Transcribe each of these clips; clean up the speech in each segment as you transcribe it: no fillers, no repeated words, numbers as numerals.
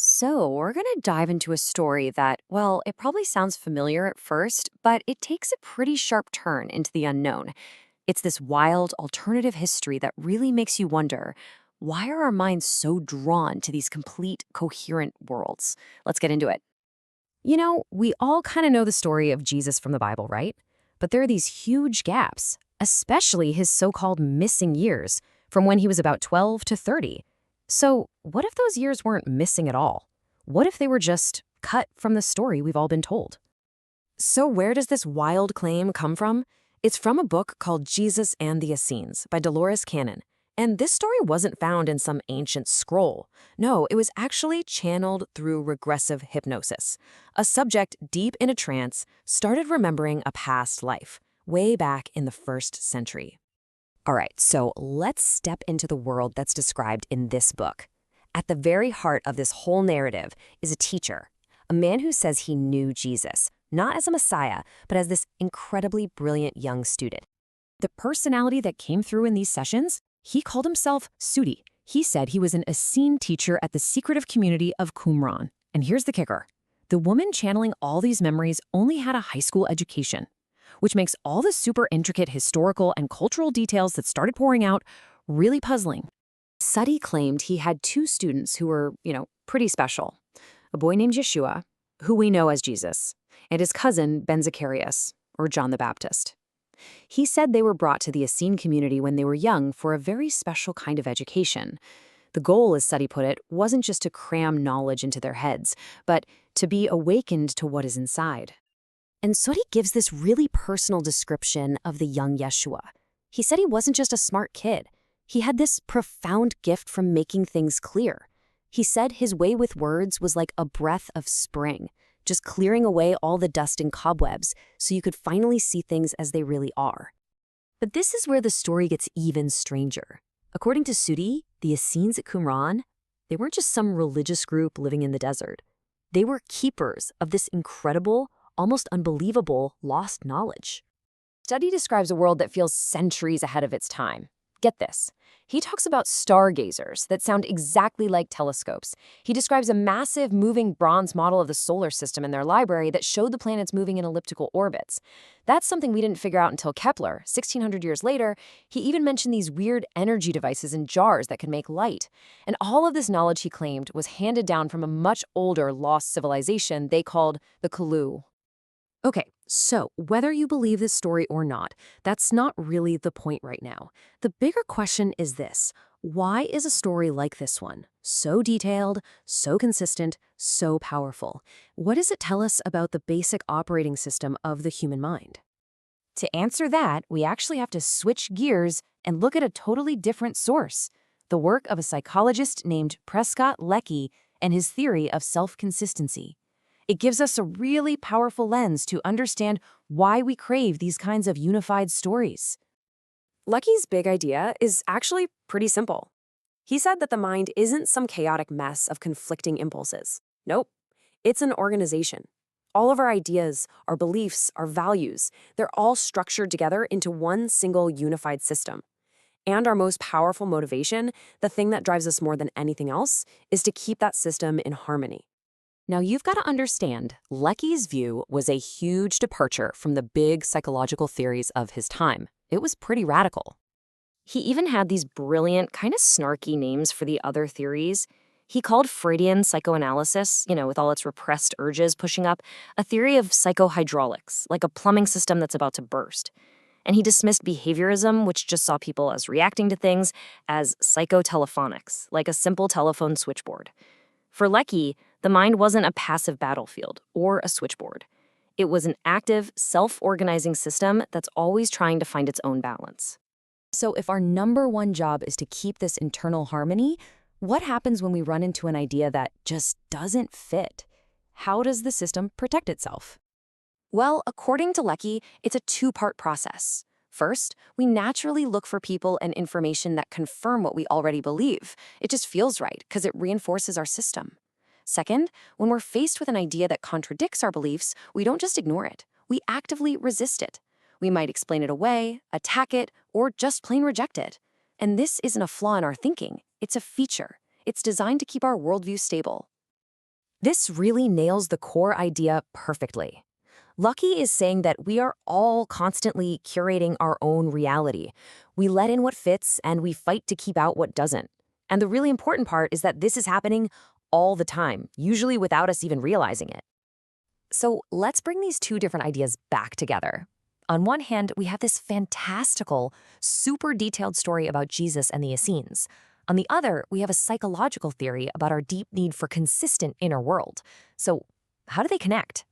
So, we're going to dive into a story that, well, it probably sounds familiar at first, but it takes a pretty sharp turn into the unknown. It's this wild alternative history that really makes you wonder, why are our minds so drawn to these complete, coherent worlds? Let's get into it. We all kind of know the story of Jesus from the Bible, right? But there are these huge gaps, especially his so called missing years, from when he was about 12 to 30. So, what if those years weren't missing at all? What if they were just cut from the story we've all been told? So, where does this wild claim come from? It's from a book called Jesus and the Essenes by Dolores Cannon. And this story wasn't found in some ancient scroll. No, it was actually channeled through regressive hypnosis. A subject deep in a trance started remembering a past life, way back in the 1st century. All right, so let's step into the world that's described in this book. At the very heart of this whole narrative is a teacher, a man who says he knew Jesus, not as a messiah, but as this incredibly brilliant young student. The personality that came through in these sessions, he called himself Sudi. He said he was an Essene teacher at the secretive community of Qumran. And here's the kicker. The woman channeling all these memories only had a high school education, which makes all the super intricate historical and cultural details that started pouring out really puzzling. Sudi claimed he had two students who were, pretty special. A boy named Yeshua, who we know as Jesus, and his cousin Ben Zacharias, or John the Baptist. He said they were brought to the Essene community when they were young for a very special kind of education. The goal, as Sudi put it, wasn't just to cram knowledge into their heads, but to be awakened to what is inside. And Sudi gives this really personal description of the young Yeshua. He said he wasn't just a smart kid. He had this profound gift from making things clear. He said his way with words was like a breath of spring, just clearing away all the dust and cobwebs so you could finally see things as they really are. But this is where the story gets even stranger. According to Sudi, the Essenes at Qumran, they weren't just some religious group living in the desert. They were keepers of this incredible, almost unbelievable lost knowledge. Sudi describes a world that feels centuries ahead of its time. Get this. He talks about stargazers that sound exactly like telescopes. He describes a massive moving bronze model of the solar system in their library that showed the planets moving in elliptical orbits. That's something we didn't figure out until Kepler, 1600 years later. He even mentioned these weird energy devices in jars that could make light. And all of this knowledge, he claimed, was handed down from a much older lost civilization they called the Kalu. Okay, so whether you believe this story or not, that's not really the point right now. The bigger question is this: why is a story like this one so detailed, so consistent, so powerful? What does it tell us about the basic operating system of the human mind? To answer that, we actually have to switch gears and look at a totally different source: the work of a psychologist named Prescott Leckey and his theory of self-consistency. It gives us a really powerful lens to understand why we crave these kinds of unified stories. Leckey's big idea is actually pretty simple. He said that the mind isn't some chaotic mess of conflicting impulses. Nope, it's an organization. All of our ideas, our beliefs, our values, they're all structured together into one single unified system. And our most powerful motivation, the thing that drives us more than anything else, is to keep that system in harmony. Now, you've got to understand, Leckey's view was a huge departure from the big psychological theories of his time. It was pretty radical. He even had these brilliant, kind of snarky names for the other theories. He called Freudian psychoanalysis, with all its repressed urges pushing up, a theory of psychohydraulics, like a plumbing system that's about to burst. And he dismissed behaviorism, which just saw people as reacting to things, as psychotelephonics, like a simple telephone switchboard. For Leckey, the mind wasn't a passive battlefield or a switchboard. It was an active, self-organizing system that's always trying to find its own balance. So if our number one job is to keep this internal harmony, what happens when we run into an idea that just doesn't fit? How does the system protect itself? Well, according to Leckey, it's a two-part process. First, we naturally look for people and information that confirm what we already believe. It just feels right because it reinforces our system. Second, when we're faced with an idea that contradicts our beliefs, we don't just ignore it. We actively resist it. We might explain it away, attack it, or just plain reject it. And this isn't a flaw in our thinking. It's a feature. It's designed to keep our worldview stable. This really nails the core idea perfectly. Lucky is saying that we are all constantly curating our own reality. We let in what fits and we fight to keep out what doesn't. And the really important part is that this is happening all the time, usually without us even realizing it. So let's bring these two different ideas back together. On one hand, we have this fantastical, super detailed story about Jesus and the Essenes. On the other, we have a psychological theory about our deep need for consistent inner world. So how do they connect?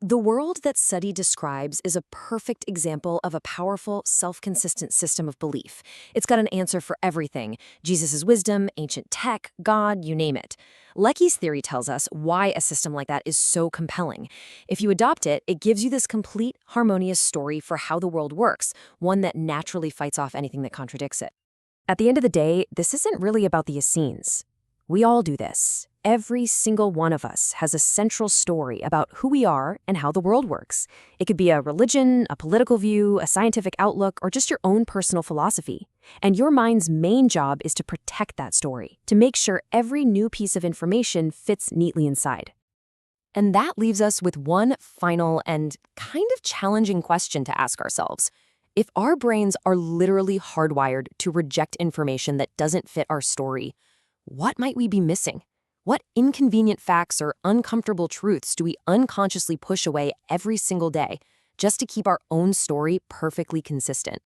The world that Seti describes is a perfect example of a powerful, self-consistent system of belief. It's got an answer for everything: Jesus' wisdom, ancient tech, God, you name it. Lecky's theory tells us why a system like that is so compelling. If you adopt it, it gives you this complete, harmonious story for how the world works, one that naturally fights off anything that contradicts it. At the end of the day, this isn't really about the Essenes. We all do this. Every single one of us has a central story about who we are and how the world works. It could be a religion, a political view, a scientific outlook, or just your own personal philosophy. And your mind's main job is to protect that story, to make sure every new piece of information fits neatly inside. And that leaves us with one final and kind of challenging question to ask ourselves. If our brains are literally hardwired to reject information that doesn't fit our story, what might we be missing? What inconvenient facts or uncomfortable truths do we unconsciously push away every single day just to keep our own story perfectly consistent?